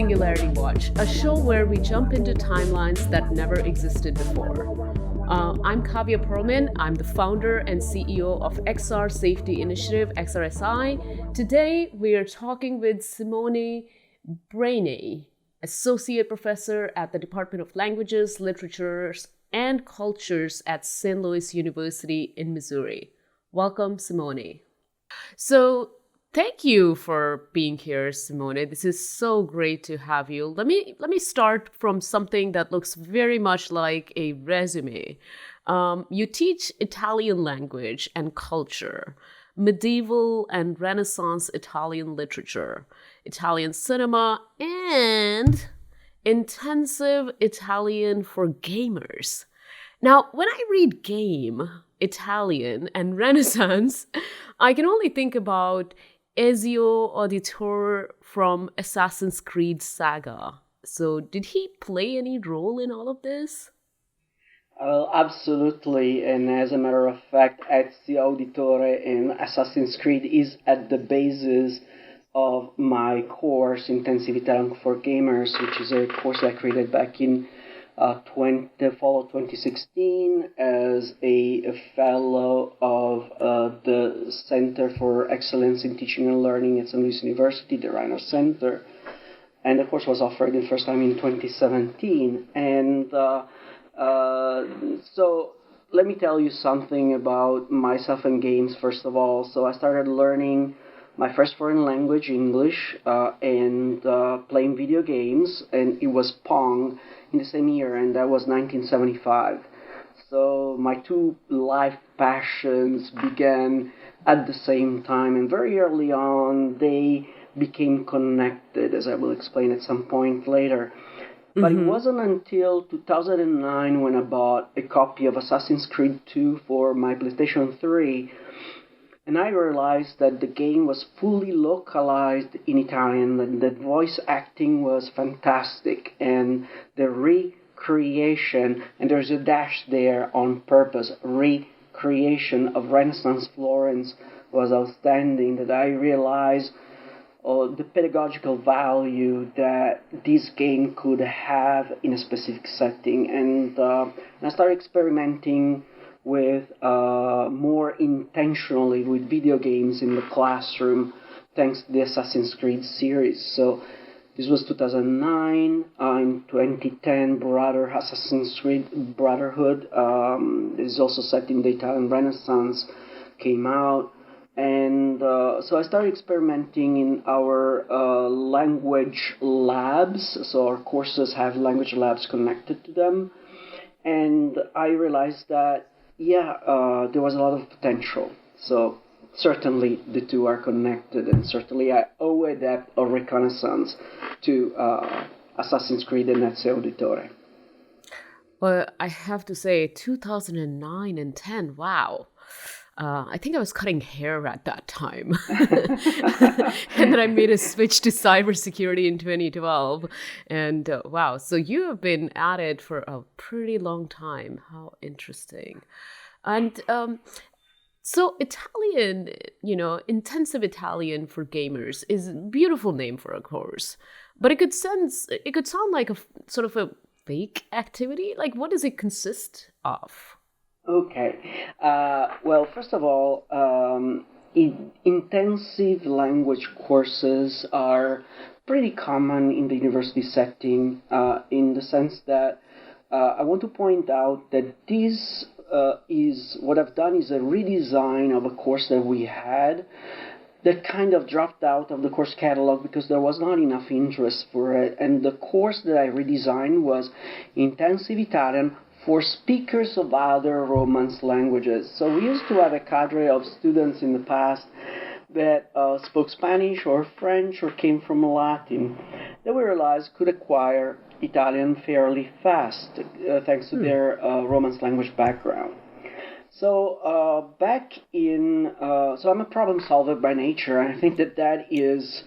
Singularity Watch, a show where we jump into timelines that never existed before. I'm Kavya Perlman. I'm the founder and CEO of XR Safety Initiative, XRSI. Today, we are talking with Simone Bregni, Associate Professor at the Department of Languages, Literatures, and Cultures at St. Louis University in Missouri. Welcome, Simone. So, thank you for being here, Simone. This is so great to have you. Let me start from something that looks very much like a resume. You teach Italian language and culture, medieval and Renaissance Italian literature, Italian cinema, and intensive Italian for gamers. Now, when I read game, Italian, and Renaissance, I can only think about Ezio Auditore from Assassin's Creed Saga. So did he play any role in all of this? Absolutely, and as a matter of fact, Ezio Auditore in Assassin's Creed is at the basis of my course, Intensive Italian for Gamers, which is a course I created back in the fall of 2016 as a fellow of the Center for Excellence in Teaching and Learning at St. Louis University, the Reiner Center. And the course was offered the first time in 2017. And so let me tell you something about myself and games, first of all. So I started learning my first foreign language, English, and playing video games, and it was Pong in the same year, and that was 1975. So my two life passions began at the same time, and very early on they became connected, as I will explain at some point later. But it wasn't until 2009 when I bought a copy of Assassin's Creed 2 for my PlayStation 3, and I realized that the game was fully localized in Italian, and the voice acting was fantastic, and the recreation, and there's a dash there on purpose, recreation of Renaissance Florence was outstanding, that I realized the pedagogical value that this game could have in a specific setting. And I started experimenting with more intentionally with video games in the classroom, thanks to the Assassin's Creed series. So this was 2009. In 2010, Assassin's Creed Brotherhood, this is also set in the Italian Renaissance, came out. And so I started experimenting in our language labs. So our courses have language labs connected to them. And I realized that there was a lot of potential. So certainly the two are connected, and certainly I owe a debt of reconnaissance to Assassin's Creed and Ezio Auditore. Well, I have to say, 2009 and 10, wow. I think I was cutting hair at that time. And then I made a switch to cybersecurity in 2012. And wow, so you have been at it for a pretty long time. How interesting. And so Italian, intensive Italian for gamers is a beautiful name for a course. But it could sound like a sort of a fake activity. Like, what does it consist of? Okay. Well, first of all, intensive language courses are pretty common in the university setting in the sense that I want to point out that this is what I've done is a redesign of a course that we had that kind of dropped out of the course catalog because there was not enough interest for it. And the course that I redesigned was Intensive Italian for speakers of other Romance languages. So we used to have a cadre of students in the past that spoke Spanish or French or came from Latin that we realized could acquire Italian fairly fast thanks to their Romance language background. So so I'm a problem solver by nature, and I think that is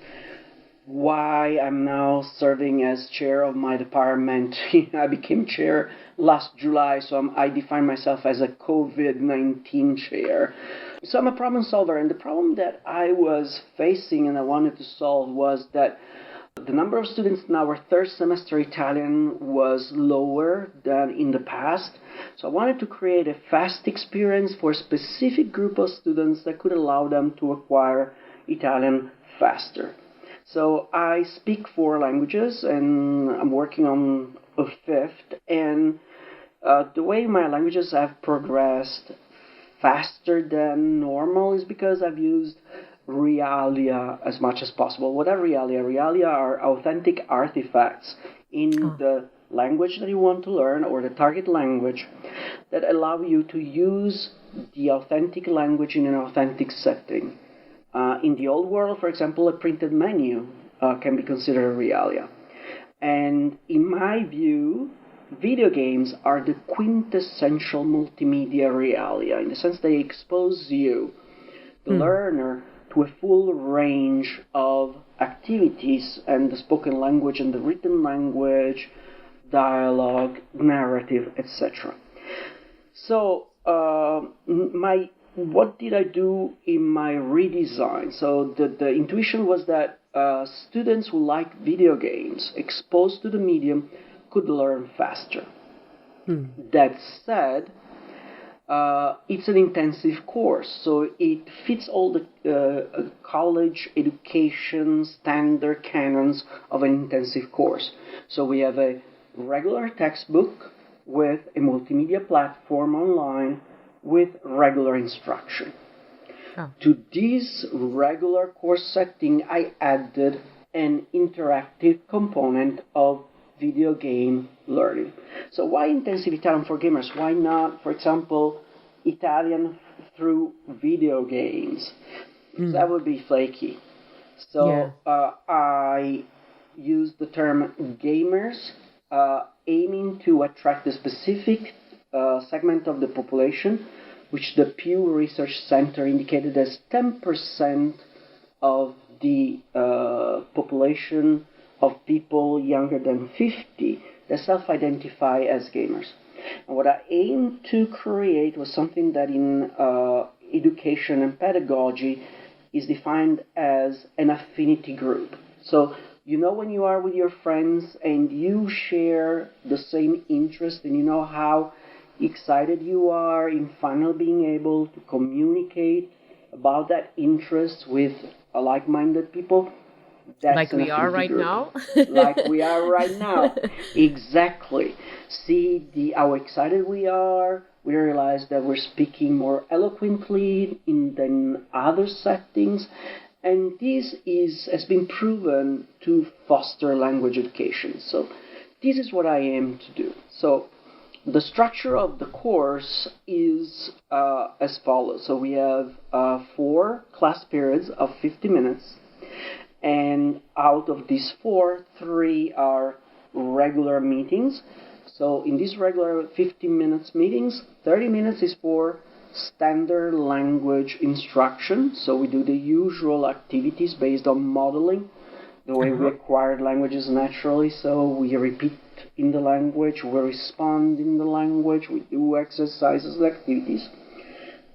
why I'm now serving as chair of my department. I became chair last July, so I define myself as a COVID-19 chair. So I'm a problem solver, and the problem that I was facing and I wanted to solve was that the number of students in our third semester Italian was lower than in the past. So I wanted to create a fast experience for a specific group of students that could allow them to acquire Italian faster. So I speak 4 languages, and I'm working on a 5th. And the way my languages have progressed faster than normal is because I've used realia as much as possible. What are realia? Realia are authentic artifacts in the language that you want to learn, or the target language, that allow you to use the authentic language in an authentic setting. In the old world, for example, a printed menu can be considered a realia. And in my view, video games are the quintessential multimedia realia, in the sense they expose you, the learner, to a full range of activities, and the spoken language and the written language, dialogue, narrative, etc. So, what did I do in my redesign? So the intuition was that students who like video games, exposed to the medium, could learn faster. That said, it's an intensive course, so it fits all the college education standard canons of an intensive course. So we have a regular textbook with a multimedia platform online with regular instruction. To this regular course setting, I added an interactive component of video game learning. So why intensive Italian for gamers? Why not, for example, Italian through video games? That would be flaky. So I use the term gamers, aiming to attract a specific segment of the population, which the Pew Research Center indicated as 10% of the population of people younger than 50 that self-identify as gamers. And what I aimed to create was something that in education and pedagogy is defined as an affinity group. So, you know, when you are with your friends and you share the same interest, and you know how excited you are in finally being able to communicate about that interest with like-minded people. That's like we are right now. Like we are right now. Exactly. See how excited we are. We realize that we're speaking more eloquently than other settings. And this has been proven to foster language education. So this is what I aim to do. So the structure of the course is as follows. So we have 4 class periods of 50 minutes. And out of these 4, 3 are regular meetings. So in these regular 50 minutes meetings, 30 minutes is for standard language instruction. So we do the usual activities based on modeling, the way we acquired languages naturally. So we repeat in the language, we respond in the language, we do exercises and activities.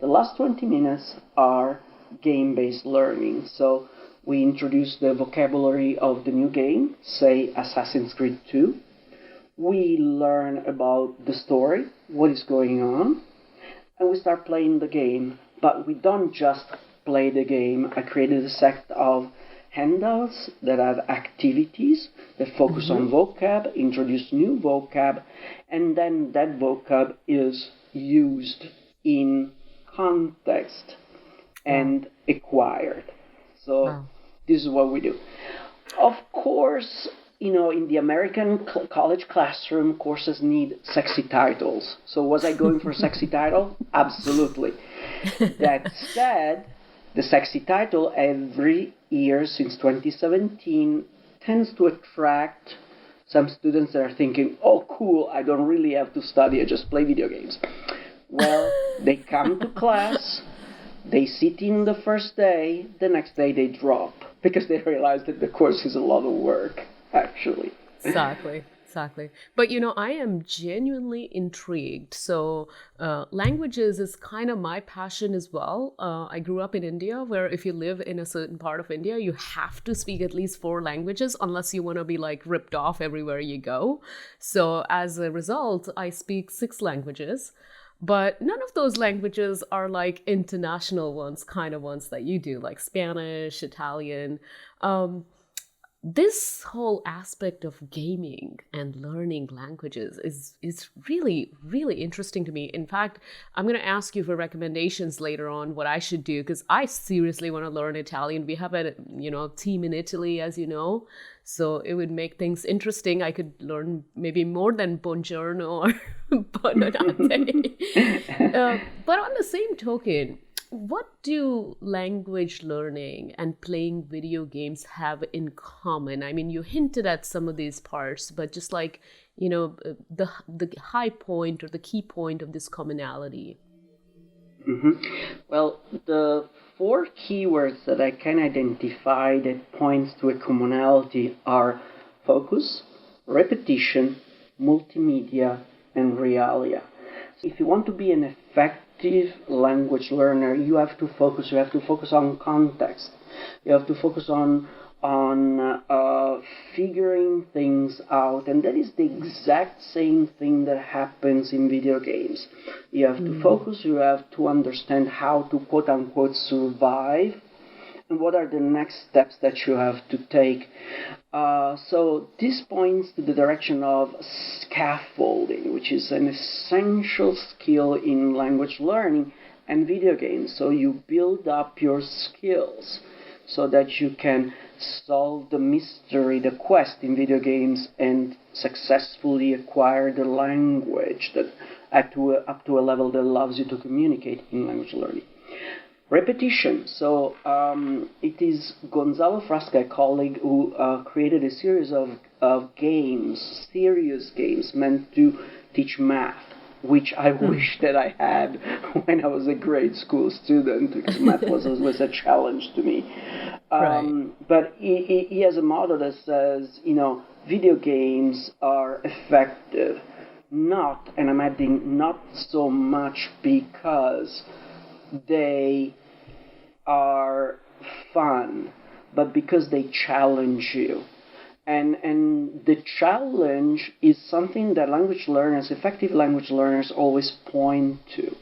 The last 20 minutes are game-based learning. So we introduce the vocabulary of the new game, say Assassin's Creed 2. We learn about the story, what is going on, and we start playing the game. But we don't just play the game. I created a set of handouts that have activities that focus on vocab, introduce new vocab, and then that vocab is used in context and acquired. So this is what we do. Of course, you know, in the American college classroom, courses need sexy titles. So was I going for a sexy title? Absolutely. That said, the sexy title every year since 2017 tends to attract some students that are thinking, oh, cool, I don't really have to study, I just play video games. Well, they come to class, they sit in the first day, the next day they drop, because they realize that the course is a lot of work, actually. Exactly. Exactly. But I am genuinely intrigued. So, languages is kind of my passion as well. I grew up in India, where if you live in a certain part of India, you have to speak at least four languages unless you want to be like ripped off everywhere you go. So, as a result, I speak six languages. But none of those languages are like international ones, kind of ones that you do, like Spanish, Italian. Um, this whole aspect of gaming and learning languages is really interesting to me. In fact, I'm going to ask you for recommendations later on what I should do, because I seriously want to learn Italian. We have a team in Italy, as you know, so it would make things interesting. I could learn maybe more than buongiorno or buonanotte. But on the same token, what do language learning and playing video games have in common? I mean, you hinted at some of these parts, but just like, the high point or the key point of this commonality. Well, the four keywords that I can identify that points to a commonality are focus, repetition, multimedia, and realia. If you want to be an effective language learner, you have to focus. You have to focus on context. You have to focus on figuring things out, and that is the exact same thing that happens in video games. You have to focus. You have to understand how to quote unquote survive, and what are the next steps that you have to take. So this points to the direction of scaffolding, which is an essential skill in language learning and video games. So you build up your skills so that you can solve the mystery, the quest in video games, and successfully acquire the language that up to a level that allows you to communicate in language learning. Repetition. So it is Gonzalo Frasca, a colleague, who created a series of games, serious games, meant to teach math, which I wish that I had when I was a grade school student, because math was always a challenge to me. But he has a motto that says, video games are effective, not, and I'm adding, not so much because they are fun, but because they challenge you. And the challenge is something that language learners, effective language learners, always point to.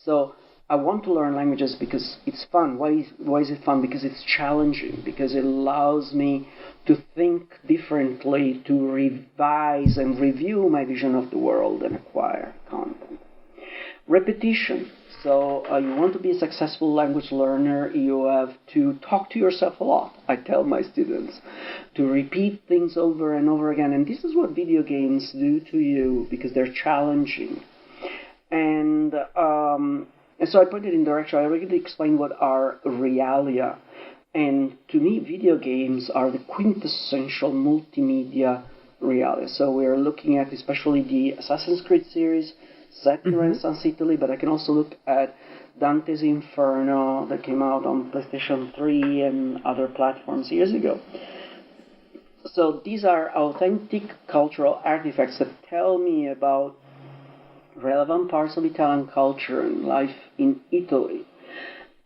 So I want to learn languages because it's fun. Why is it fun? Because it's challenging, because it allows me to think differently, to revise and review my vision of the world and acquire content. Repetition. So you want to be a successful language learner, you have to talk to yourself a lot. I tell my students to repeat things over and over again. And this is what video games do to you, because they're challenging. And so I put it in direction. I already explained what are realia. And to me, video games are the quintessential multimedia realia. So we're looking at especially the Assassin's Creed series, set in Renaissance Italy, but I can also look at Dante's Inferno that came out on PlayStation 3 and other platforms years ago. So these are authentic cultural artifacts that tell me about relevant parts of Italian culture and life in Italy.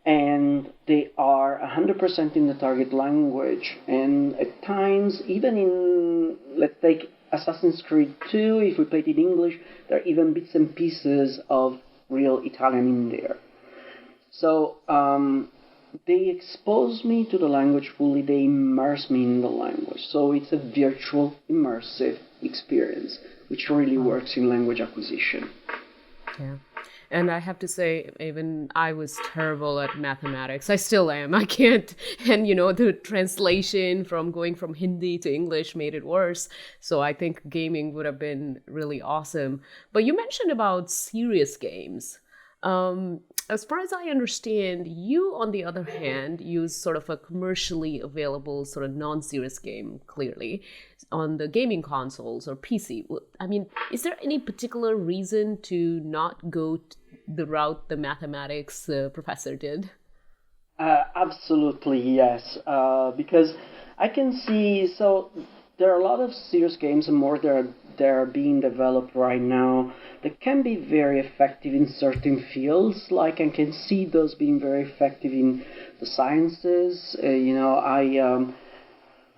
And they are 100% in the target language. And at times, even in, let's take Assassin's Creed 2, if we played it in English, there are even bits and pieces of real Italian in there. So they expose me to the language fully, they immerse me in the language. So it's a virtual, immersive experience, which really works in language acquisition. Yeah. And I have to say, even I was terrible at mathematics. I still am. I can't. And, the translation from going from Hindi to English made it worse. So I think gaming would have been really awesome. But you mentioned about serious games. As far as I understand, you, on the other hand, use sort of a commercially available sort of non-serious game, clearly, on the gaming consoles or PC. I mean, is there any particular reason to not go the route the mathematics professor did? Absolutely, yes. Because I can see, so there are a lot of serious games and more that are being developed right now that can be very effective in certain fields. Like I can see those being very effective in the sciences.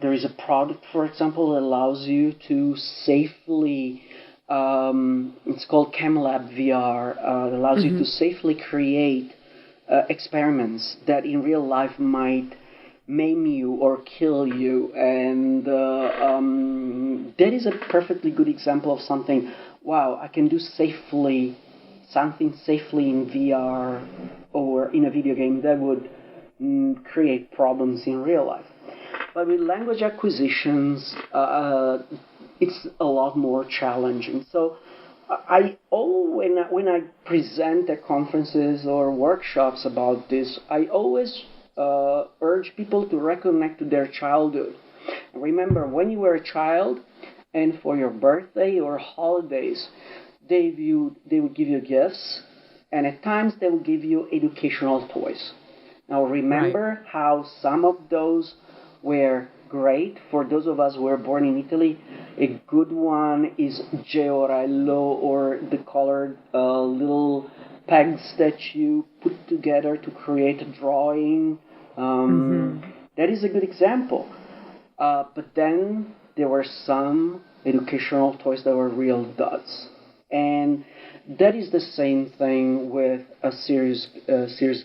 There is a product, for example, that allows you to safely, it's called ChemLab VR, that allows you to safely create experiments that in real life might maim you or kill you. And that is a perfectly good example of something, wow, I can do something safely in VR or in a video game that would create problems in real life. But with language acquisitions, it's a lot more challenging. So when I present at conferences or workshops about this, I always urge people to reconnect to their childhood. Remember, when you were a child, and for your birthday or holidays, they would give you gifts, and at times they would give you educational toys. Now remember how some of those were great. For those of us who were born in Italy, a good one is Georello, or the colored little pegs that you put together to create a drawing. That is a good example. But then there were some educational toys that were real duds. And that is the same thing with a serious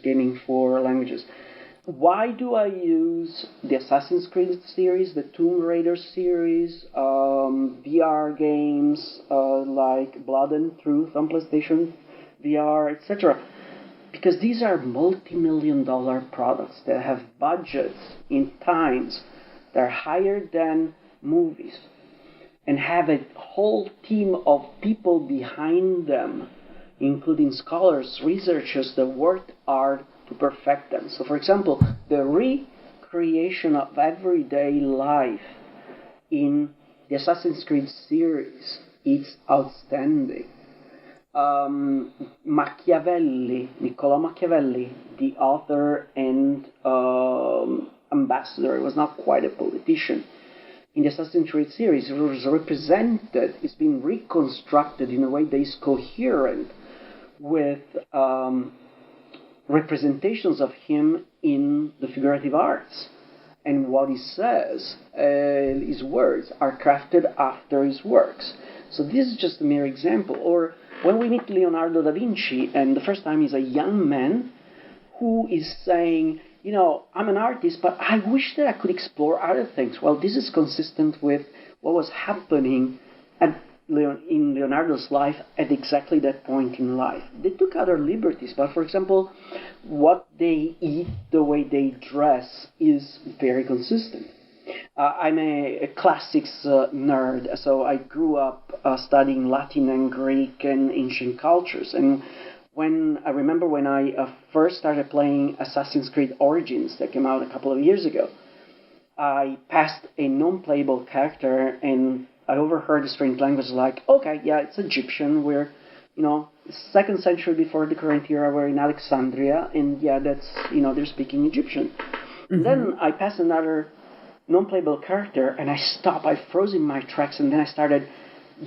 gaming for languages. Why do I use the Assassin's Creed series, the Tomb Raider series, VR games like Blood and Truth on PlayStation VR, etc.? Because these are multi-million-dollar products that have budgets in times that are higher than movies and have a whole team of people behind them, including scholars, researchers that worked hard to perfect them. So, for example, the recreation of everyday life in the Assassin's Creed series is outstanding. Niccolò Machiavelli, the author and ambassador, was not quite a politician. In the Assassin's Creed series, it was represented, it's been reconstructed in a way that is coherent with representations of him in the figurative arts. And what he says, his words, are crafted after his works. So this is just a mere example. Or when we meet Leonardo da Vinci, and the first time he's a young man who is saying, I'm an artist, but I wish that I could explore other things. Well, this is consistent with what was happening in Leonardo's life at exactly that point in life. They took other liberties, but for example, what they eat, the way they dress is very consistent. I'm a classics nerd, so I grew up studying Latin and Greek and ancient cultures. And I remember when I first started playing Assassin's Creed Origins that came out a couple of years ago, I passed a non-playable character and I overheard a strange language like, okay, yeah, it's Egyptian. We're, 2nd century before the current era. We're in Alexandria, and yeah, that's, they're speaking Egyptian. And then I passed another non-playable character, and I stopped. I froze in my tracks, and then I started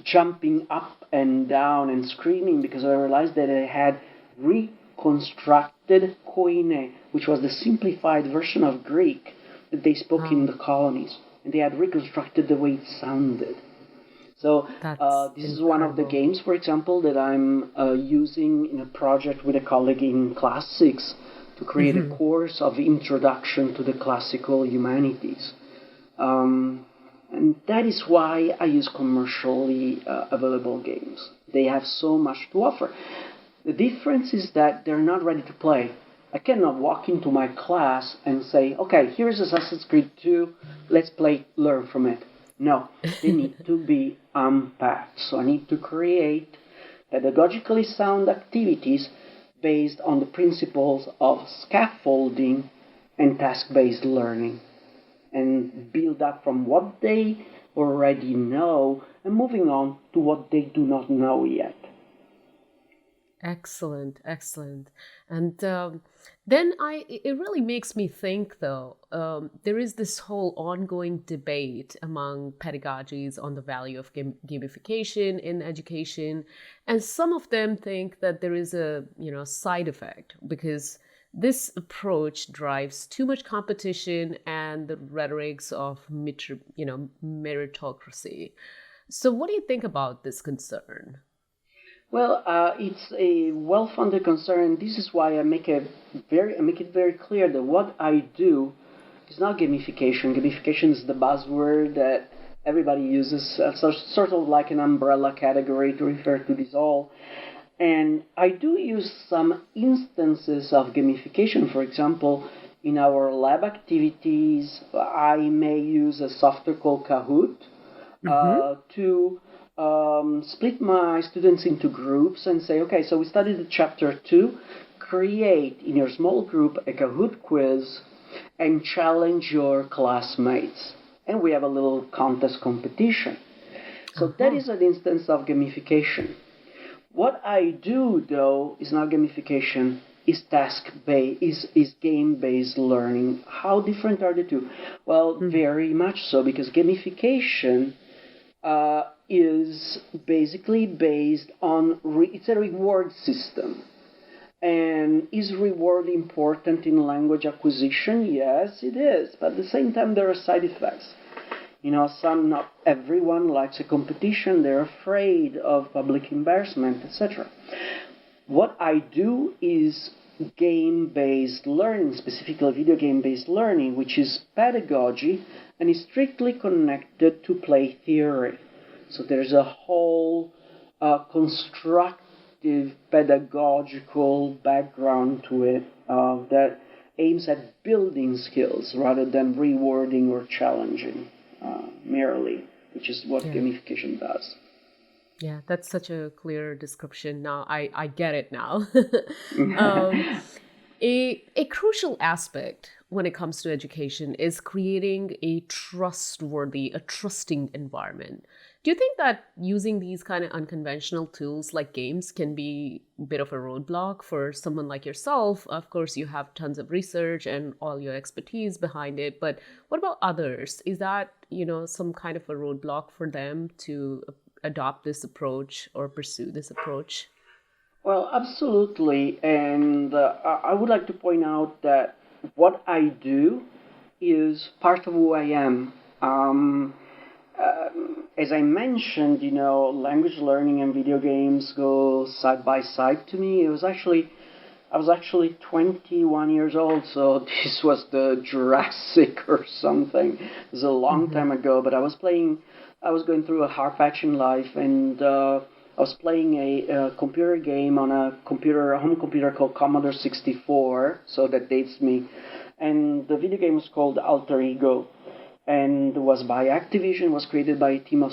jumping up and down and screaming because I realized that I had reconstructed Koine, which was the simplified version of Greek that they spoke in the colonies, and they had reconstructed the way it sounded. So this is one of the games, for example, that I'm using in a project with a colleague in classics to create a course of introduction to the classical humanities. And that is why I use commercially available games. They have so much to offer. The difference is that they're not ready to play. I cannot walk into my class and say, okay, here's Assassin's Creed 2, let's play, learn from it. No, they need to be unpacked. So I need to create pedagogically sound activities based on the principles of scaffolding and task-based learning, and build up from what they already know and moving on to what they do not know yet. Excellent, excellent. And then it really makes me think, though, there is this whole ongoing debate among pedagogies on the value of gamification in education, and some of them think that there is a side effect because this approach drives too much competition and the rhetorics of meritocracy. So, what do you think about this concern? Well, it's a well-founded concern. This is why I make it very clear that what I do is not gamification. Gamification is the buzzword that everybody uses, sort of like an umbrella category to refer to this all. And I do use some instances of gamification. For example, in our lab activities, I may use a software called Kahoot to split my students into groups and say, okay, so we studied the chapter 2, create in your small group a Kahoot quiz and challenge your classmates. And we have a little contest competition. So that is an instance of gamification. What I do, though, is not gamification, is task-based, is game-based learning. How different are the two? Well, very much so, because gamification is basically based on, it's a reward system. And is reward important in language acquisition? Yes, it is. But at the same time, there are side effects. Not everyone likes a competition. They're afraid of public embarrassment, etc. What I do is game-based learning, specifically video game-based learning, which is pedagogy and is strictly connected to play theory. So there's a whole constructive pedagogical background to it that aims at building skills rather than rewarding or challenging merely, which is what gamification does. Yeah, that's such a clear description. Now I get it now. A crucial aspect when it comes to education is creating a trusting environment. Do you think that using these kind of unconventional tools like games can be a bit of a roadblock for someone like yourself? Of course, you have tons of research and all your expertise behind it, but what about others? Is that, some kind of a roadblock for them to adopt this approach or pursue this approach? Well, absolutely. And I would like to point out that what I do is part of who I am. As I mentioned, language learning and video games go side by side to me. I was actually 21 years old, so this was the Jurassic or something. It was a long time ago, but I was going through a hard patch in life, and I was playing a computer game on a home computer called Commodore 64, so that dates me. And the video game was called Alter Ego, and was by Activision, was created by a team of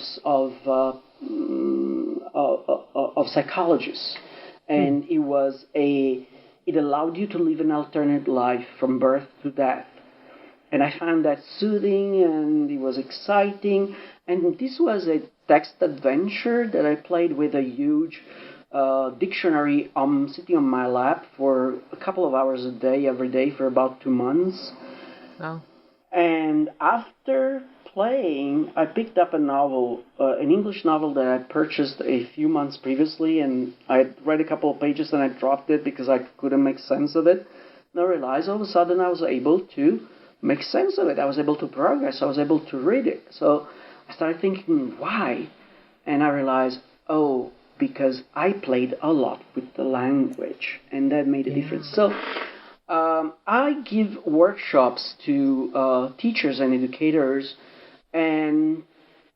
psychologists. And it allowed you to live an alternate life from birth to death. And I found that soothing, and it was exciting. And this was a text adventure that I played with a huge dictionary sitting on my lap for a couple of hours a day, every day, for about 2 months. Wow. And after playing, I picked up a novel, an English novel that I purchased a few months previously, and I read a couple of pages and I dropped it because I couldn't make sense of it. And I realized all of a sudden I was able to make sense of it. I was able to progress. I was able to read it. So I started thinking, why? And I realized, because I played a lot with the language, and that made a difference. So I give workshops to teachers and educators, and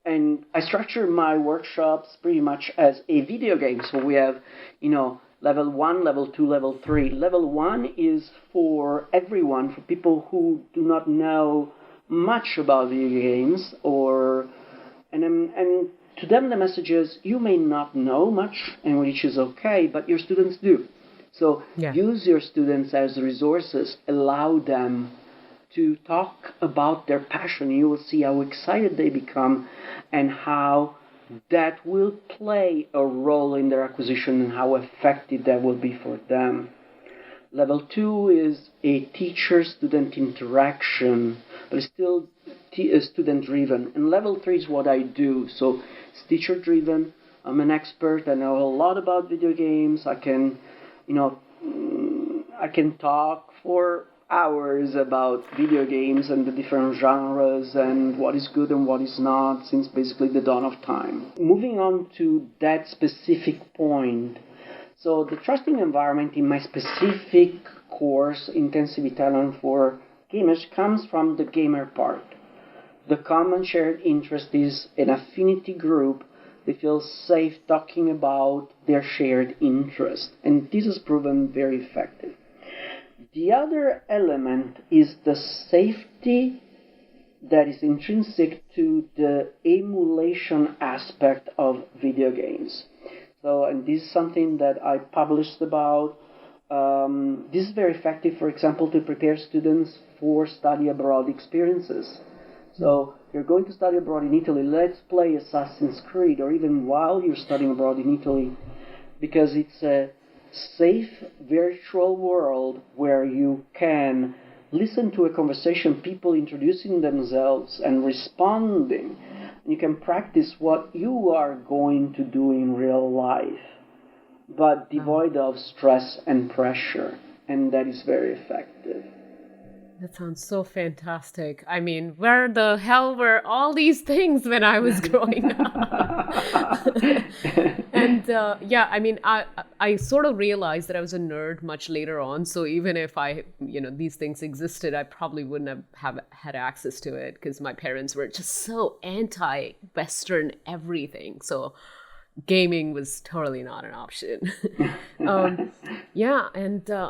I structure my workshops pretty much as a video game. So we have, level 1, level 2, level 3. Level 1 is for everyone, for people who do not know much about video games, and to them the message is, you may not know much, and which is okay, but your students do. So use your students as resources, allow them to talk about their passion. You will see how excited they become and how that will play a role in their acquisition and how effective that will be for them. Level 2 is a teacher-student interaction, but it's still student-driven. And level 3 is what I do. So it's teacher-driven. I'm an expert. I know a lot about video games. I can talk for hours about video games and the different genres and what is good and what is not since basically the dawn of time. Moving on to that specific point. So the trusting environment in my specific course, Intensive Italian for Gamers, comes from the gamer part. The common shared interest is an affinity group. They feel safe talking about their shared interest, and this has proven very effective. The other element is the safety that is intrinsic to the emulation aspect of video games. So, and this is something that I published about. This is very effective, for example, to prepare students for study abroad experiences. So, you're going to study abroad in Italy, let's play Assassin's Creed, or even while you're studying abroad in Italy, because it's a safe virtual world where you can listen to a conversation, people introducing themselves and responding. You can practice what you are going to do in real life, but devoid of stress and pressure, and that is very effective. That sounds so fantastic. I mean, where the hell were all these things when I was growing up? And I mean, I sort of realized that I was a nerd much later on. So even if these things existed, I probably wouldn't have had access to it because my parents were just so anti-Western everything. So gaming was totally not an option. I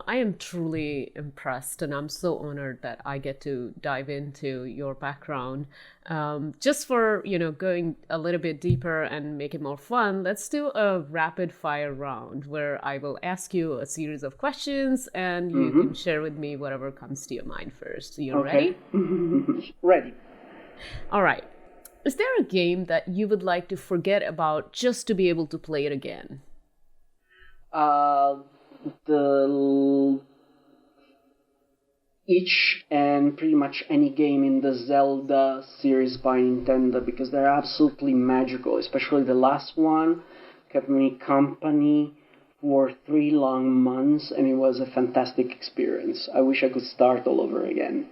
am truly impressed, and I'm so honored that I get to dive into your background. Just for, going a little bit deeper and make it more fun, let's do a rapid fire round where I will ask you a series of questions and you can share with me whatever comes to your mind first. You ready? Ready. All right. Is there a game that you would like to forget about just to be able to play it again? Each and pretty much any game in the Zelda series by Nintendo, because they're absolutely magical, especially the last one kept me company for 3 long months, and it was a fantastic experience. I wish I could start all over again.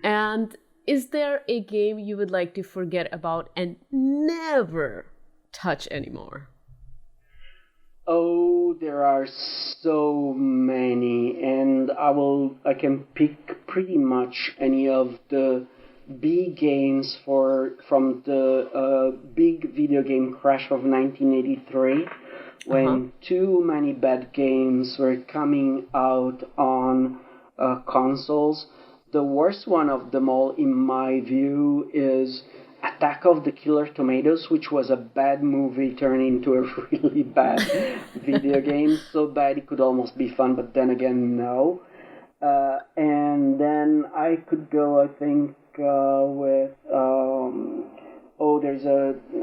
And is there a game you would like to forget about and never touch anymore? Oh, there are so many, and I can pick pretty much any of the big games from the big video game crash of 1983, when too many bad games were coming out on consoles. The worst one of them all, in my view, is Attack of the Killer Tomatoes, which was a bad movie turned into a really bad video game. So bad it could almost be fun, but then again, no. And then I could go, I think, with...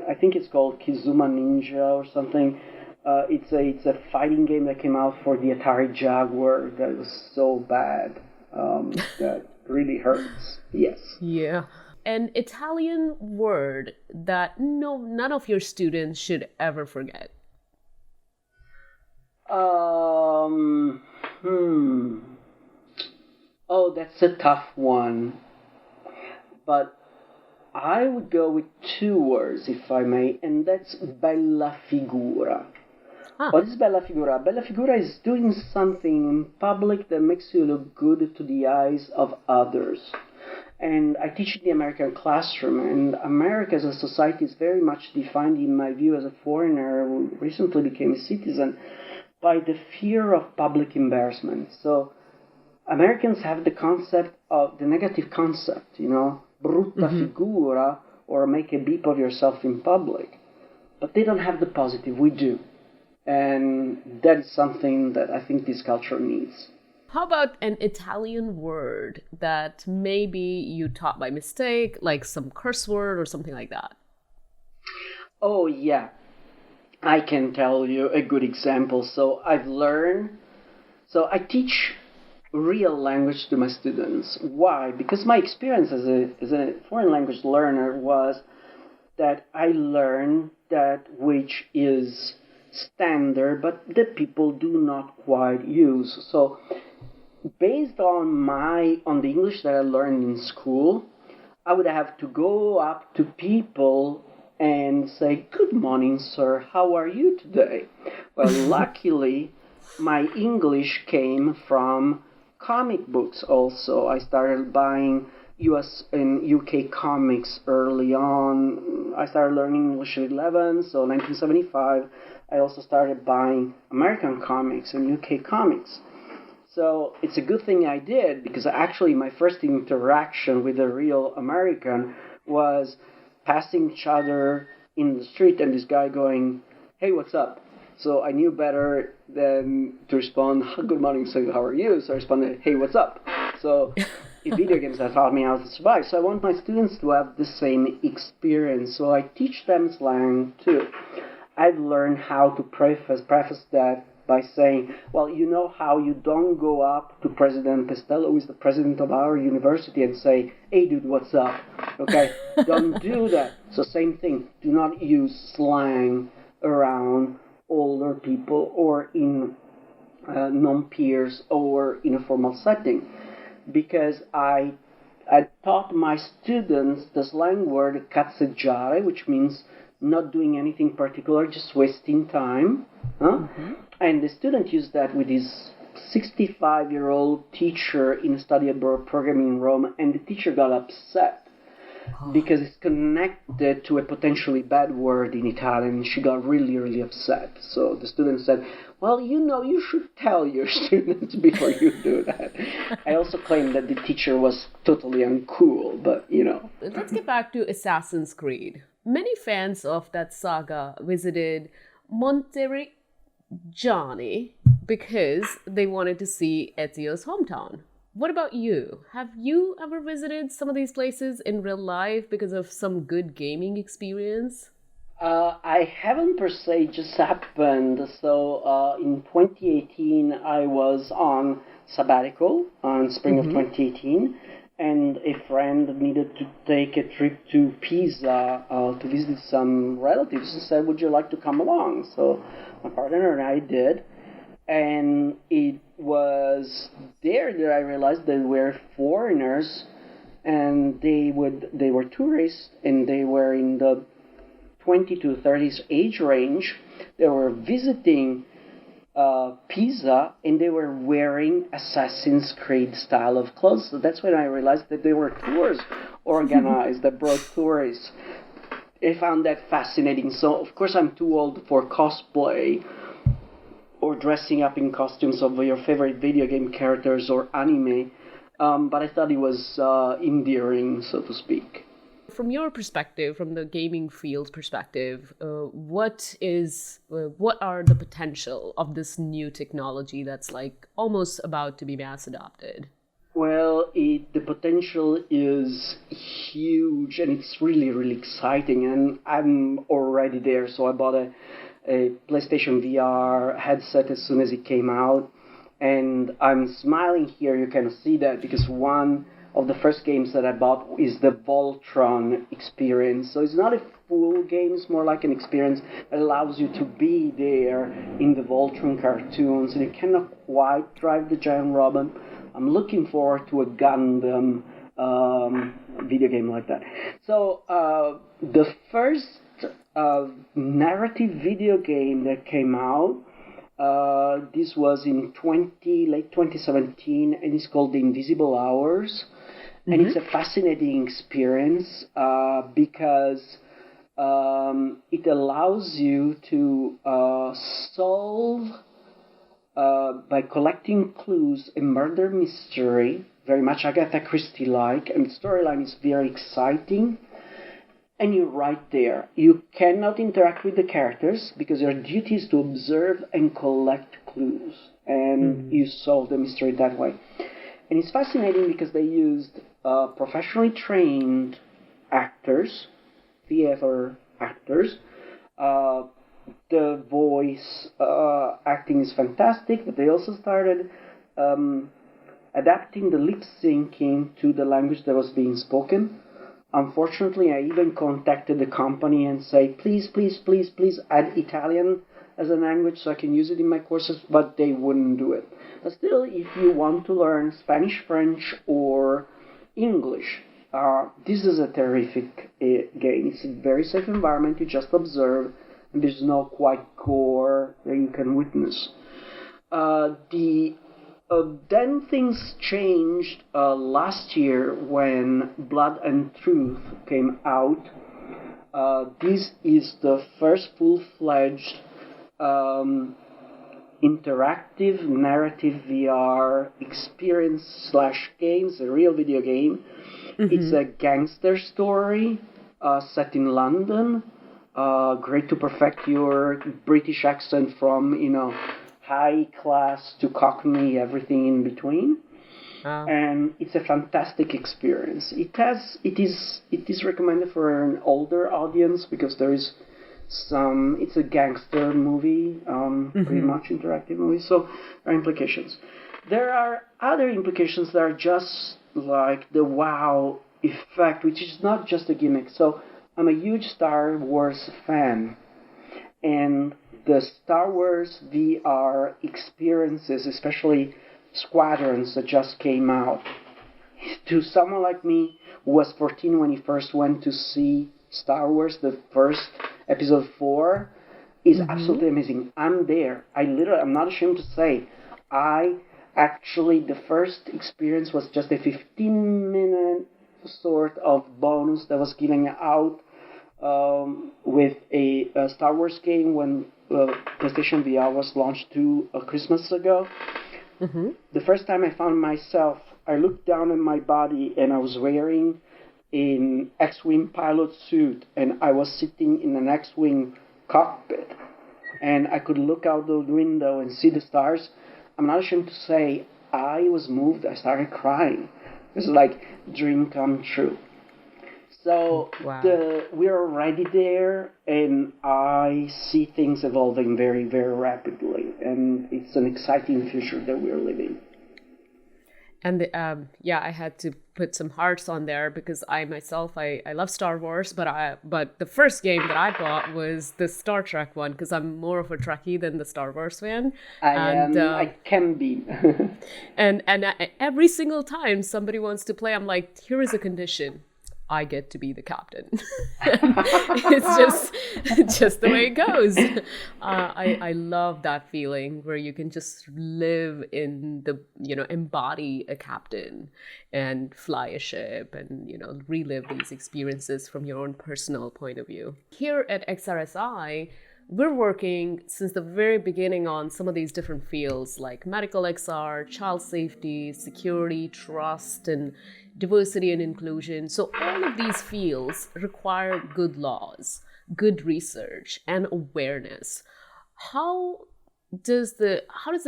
I think it's called Kizuma Ninja or something. It's a fighting game that came out for the Atari Jaguar that was so bad. That really hurts. Yes. Yeah. An Italian word that none of your students should ever forget. Oh, that's a tough one. But I would go with 2 words, if I may, and that's bella figura. What is bella figura? Bella figura is doing something in public that makes you look good to the eyes of others. And I teach in the American classroom, and America as a society is very much defined, in my view, as a foreigner who recently became a citizen, by the fear of public embarrassment. So Americans have the negative concept, brutta figura, or make a beep of yourself in public. But they don't have the positive, we do. And that is something that I think this culture needs. How about an Italian word that maybe you taught by mistake, like some curse word or something like that? Oh, yeah. I can tell you a good example. So I teach real language to my students. Why? Because my experience as a foreign language learner was that I learned that which is standard, but that people do not quite use. So based on the English that I learned in school, I would have to go up to people and say, "Good morning, sir. How are you today?" Well, luckily, my English came from comic books also. I started buying US and UK comics early on. I started learning English at 11, so 1975. I also started buying American comics and UK comics. So it's a good thing I did, because actually my first interaction with a real American was passing each other in the street and this guy going, "Hey, what's up?" So I knew better than to respond, "Good morning, so how are you?" So I responded, "Hey, what's up?" So in video games that taught me how to survive. So I want my students to have the same experience. So I teach them slang too. I've learned how to preface that by saying, "Well, you know how you don't go up to President Pestello, who is the president of our university, and say, 'Hey, dude, what's up?' Okay? Don't do that." So same thing. Do not use slang around older people or in non-peers or in a formal setting. Because I taught my students the slang word cazzeggiare, which means not doing anything particular, just wasting time. Huh? Mm-hmm. And the student used that with his 65-year-old teacher in a study abroad program in Rome, and the teacher got upset because it's connected to a potentially bad word in Italian. She got really, really upset. So the student said, "Well, you should tell your students before you do that." I also claimed that the teacher was totally uncool, but. Let's get back to Assassin's Creed. Many fans of that saga visited Monteriggioni because they wanted to see Ezio's hometown. What about you? Have you ever visited some of these places in real life because of some good gaming experience? I haven't per se, just happened. So in 2018, I was on sabbatical on spring of 2018, and a friend needed to take a trip to Pisa to visit some relatives and said, "Would you like to come along?" So my partner and I did. And it was there that I realized they were foreigners, and they were tourists, and they were in the 20 to 30s age range. They were visiting Pisa, and they were wearing Assassin's Creed style of clothes. So that's when I realized that they were tours organized that brought tourists. I found that fascinating. So of course I'm too old for cosplay or dressing up in costumes of your favorite video game characters or anime, but I thought it was endearing, so to speak. From your perspective, from the gaming field perspective, what are the potential of this new technology that's like almost about to be mass adopted? Well, the potential is huge, and it's really, really exciting, and I'm already there. So I bought a PlayStation VR headset as soon as it came out, and I'm smiling here. You can see that because one of the first games that I bought is the Voltron experience. So it's not a full game, it's more like an experience that allows you to be there in the Voltron cartoons, and you cannot quite drive the giant robot. I'm looking forward to a Gundam video game like that. So the first narrative video game that came out, this was in late 2017, and it's called The Invisible Hours. And it's a fascinating experience because it allows you to solve, by collecting clues, a murder mystery, very much Agatha Christie-like, and the storyline is very exciting. And you're right there. You cannot interact with the characters because your duty is to observe and collect clues, and you solve the mystery that way. And it's fascinating because they used professionally trained actors, theater actors. The voice acting is fantastic, but they also started adapting the lip syncing to the language that was being spoken. Unfortunately, I even contacted the company and say, please add Italian as a language so I can use it in my courses, but they wouldn't do it. But still, if you want to learn Spanish, French, or English, this is a terrific game. It's a very safe environment. You just observe, and there's no quite gore that you can witness. Then things changed last year when Blood and Truth came out. This is the first full-fledged interactive narrative VR experience / games, a real video game. Mm-hmm. It's a gangster story set in London. Great to perfect your British accent from, high class to Cockney, everything in between. And it's a fantastic experience. It is recommended for an older audience because there is it's a gangster movie, pretty much interactive movie, so there are implications. There are other implications that are just like the wow effect, which is not just a gimmick. So I'm a huge Star Wars fan, and the Star Wars VR experiences, especially Squadrons that just came out, to someone like me who was 14 when he first went to see Star Wars, the first episode 4, is absolutely amazing. I'm there. I'm not ashamed to say, the first experience was just a 15-minute sort of bonus that was given out with a Star Wars game when PlayStation VR was launched 2 Christmas ago. Mm-hmm. The first time I found myself, I looked down at my body and I was wearing an X-Wing pilot suit, and I was sitting in an X-Wing cockpit, and I could look out the window and see the stars. I'm not ashamed to say I was moved. I started crying. It was like dream come true. So we're already there, and I see things evolving very, very rapidly, and it's an exciting future that we're living. And I had to put some hearts on there because I myself love Star Wars, but the first game that I bought was the Star Trek one because I'm more of a Trekkie than the Star Wars fan. I can be. and every single time somebody wants to play, I'm like, here is a condition. I get to be the captain. It's just the way it goes. I love that feeling where you can just live in embody a captain and fly a ship and, relive these experiences from your own personal point of view. Here at XRSI, we're working since the very beginning on some of these different fields like medical XR, child safety, security, trust, and diversity and inclusion. So all of these fields require good laws, good research, and awareness. How does the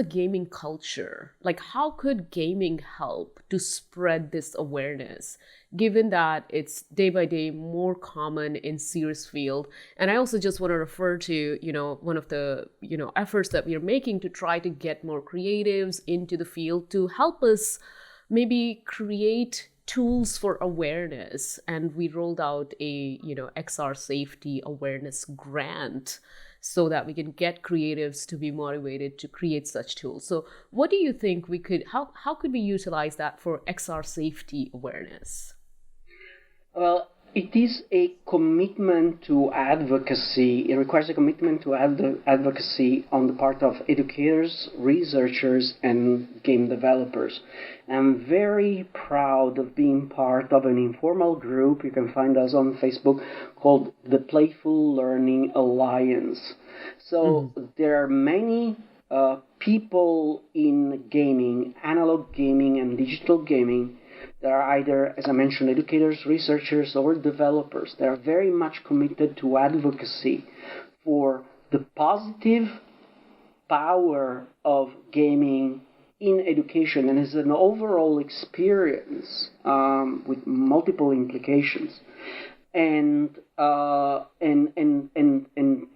gaming culture, how could gaming help to spread this awareness, given that it's day by day more common in serious field? And I also just want to refer to, one of the, efforts that we are making to try to get more creatives into the field to help us maybe create tools for awareness. And we rolled out a, XR safety awareness grant so that we can get creatives to be motivated to create such tools. So what do you think how could we utilize that for XR safety awareness? Well, it is a commitment to advocacy. It requires a commitment to advocacy on the part of educators, researchers, and game developers. I'm very proud of being part of an informal group. You can find us on Facebook called the Playful Learning Alliance. So there are many people in gaming, analog gaming and digital gaming, that are either, as I mentioned, educators, researchers, or developers. They are very much committed to advocacy for the positive power of gaming in education and as an overall experience with multiple implications. And and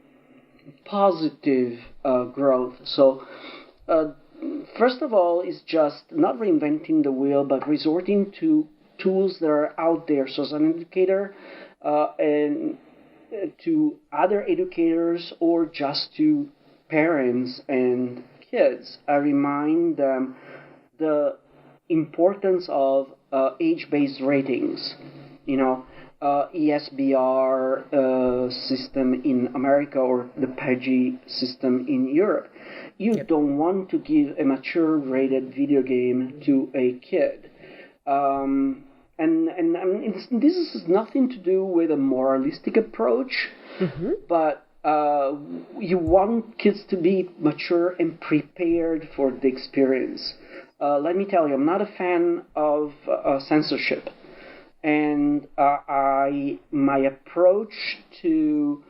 positive growth. So, first of all, is just not reinventing the wheel, but resorting to tools that are out there. So, as an educator, and to other educators or just to parents and kids, I remind them the importance of age-based ratings. ESBR system in America or the PEGI system in Europe. You don't want to give a mature rated video game to a kid. And this is nothing to do with a moralistic approach, but you want kids to be mature and prepared for the experience. Let me tell you, I'm not a fan of censorship. And my approach to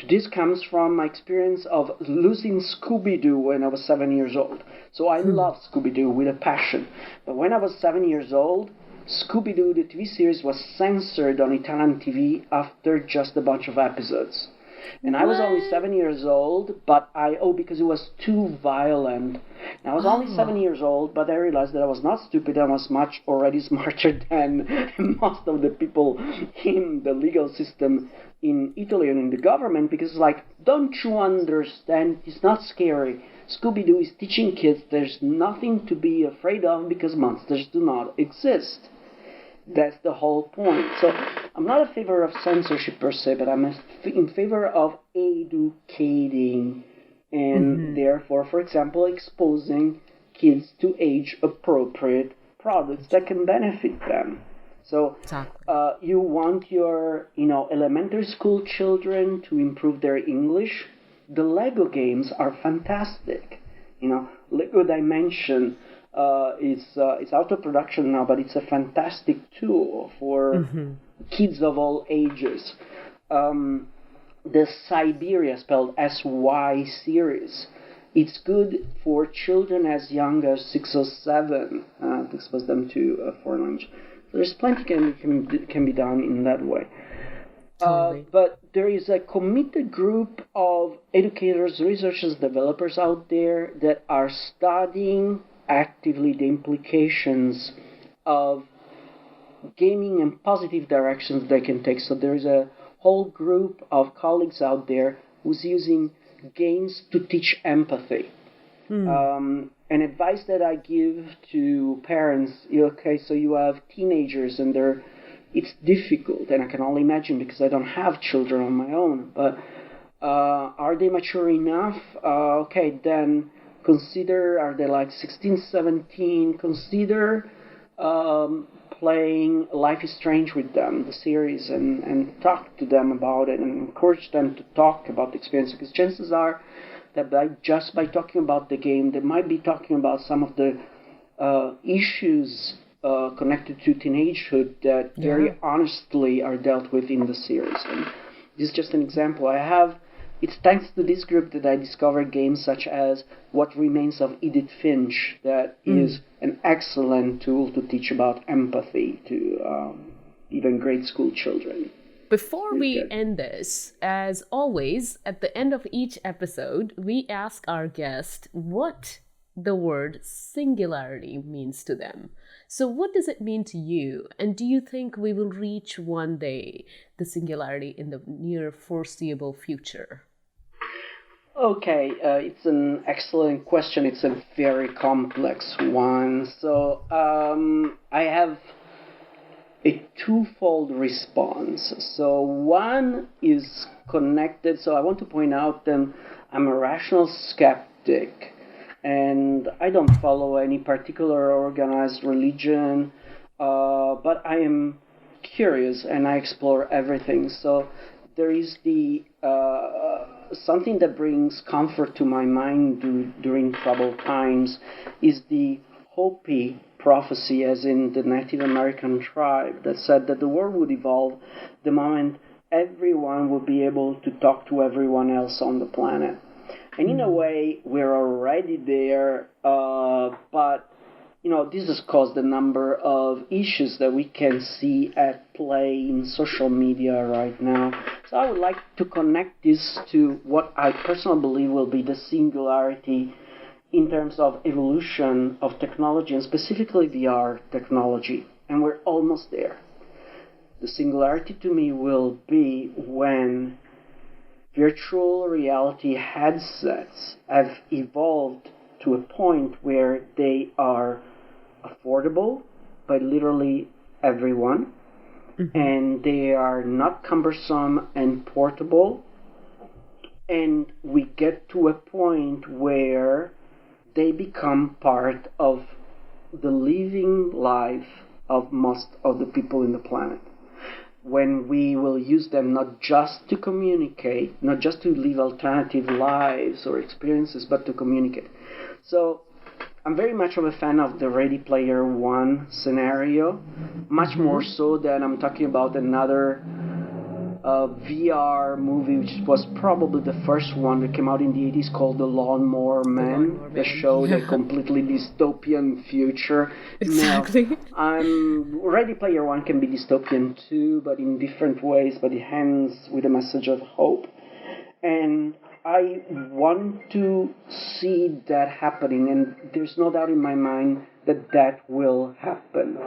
this comes from my experience of losing Scooby-Doo when I was 7 years old. So I love Scooby-Doo with a passion. But when I was 7 years old, Scooby-Doo, the TV series, was censored on Italian TV after just a bunch of episodes. And I was only 7 years old, but because it was too violent. And I was only 7 years old, but I realized that I was not stupid. I was already smarter than most of the people in the legal system in Italy and in the government, because it's like, don't you understand? It's not scary. Scooby-Doo is teaching kids there's nothing to be afraid of because monsters do not exist. That's the whole point. So I'm not in favor of censorship per se, but I'm in favor of educating and therefore, for example, exposing kids to age-appropriate products that can benefit them. So you want your elementary school children to improve their English. The Lego games are fantastic. Lego Dimension. It's out of production now, but it's a fantastic tool for kids of all ages. The Siberia, spelled SY series, it's good for children as young as 6 or 7 to expose them to a foreign language. So there's plenty can be done in that way. Totally. But there is a committed group of educators, researchers, developers out there that are studying actively the implications of gaming and positive directions they can take. So there is a whole group of colleagues out there who's using games to teach empathy. An advice that I give to parents, so you have teenagers and it's difficult, and I can only imagine because I don't have children on my own, but are they mature enough? Then consider, are they like 16, 17? Consider playing Life is Strange with them, the series, and talk to them about it and encourage them to talk about the experience, because chances are that by talking about the game, they might be talking about some of the issues connected to teenagehood that very honestly are dealt with in the series. And this is just an example. It's thanks to this group that I discovered games such as What Remains of Edith Finch, that is an excellent tool to teach about empathy to even grade school children. Before we end this, as always, at the end of each episode, we ask our guest what the word singularity means to them. So what does it mean to you? And do you think we will reach one day the singularity in the near foreseeable future? Okay, it's an excellent question. It's a very complex one. So I have a twofold response. So one is connected. So I want to point out that I'm a rational skeptic, and I don't follow any particular organized religion, but I am curious and I explore everything. So there is the something that brings comfort to my mind during troubled times is the Hopi prophecy, as in the Native American tribe, that said that the world would evolve the moment everyone would be able to talk to everyone else on the planet. And in a way, we're already there, but this has caused a number of issues that we can see at play in social media right now. So I would like to connect this to what I personally believe will be the singularity in terms of evolution of technology, and specifically VR technology. And we're almost there. The singularity to me will be when virtual reality headsets have evolved to a point where they are affordable by literally everyone, and they are not cumbersome and portable, and we get to a point where they become part of the living life of most of the people in the planet. When we will use them not just to communicate, not just to live alternative lives or experiences, but to communicate. So I'm very much of a fan of the Ready Player One scenario, much more so than I'm talking about another VR movie, which was probably the first one that came out in the 80s, called The Lawnmower Man, that showed a completely dystopian future. Exactly. Now, Ready Player One can be dystopian too, but in different ways, but it ends with a message of hope. And I want to see that happening, and there's no doubt in my mind that that will happen.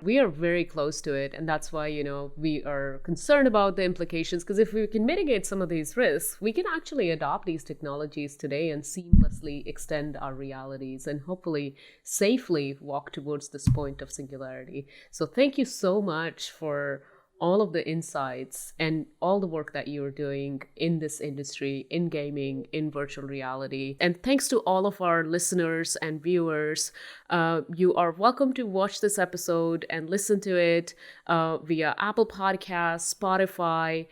We are very close to it, and that's why, we are concerned about the implications, because if we can mitigate some of these risks, we can actually adopt these technologies today and seamlessly extend our realities and hopefully safely walk towards this point of singularity. So thank you so much for all of the insights and all the work that you're doing in this industry, in gaming, in virtual reality. And thanks to all of our listeners and viewers. You are welcome to watch this episode and listen to it via Apple Podcasts, Spotify,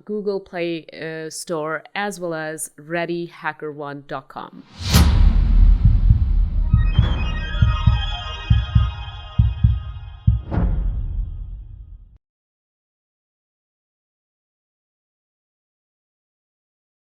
Google Play Store, as well as readyhackerone.com.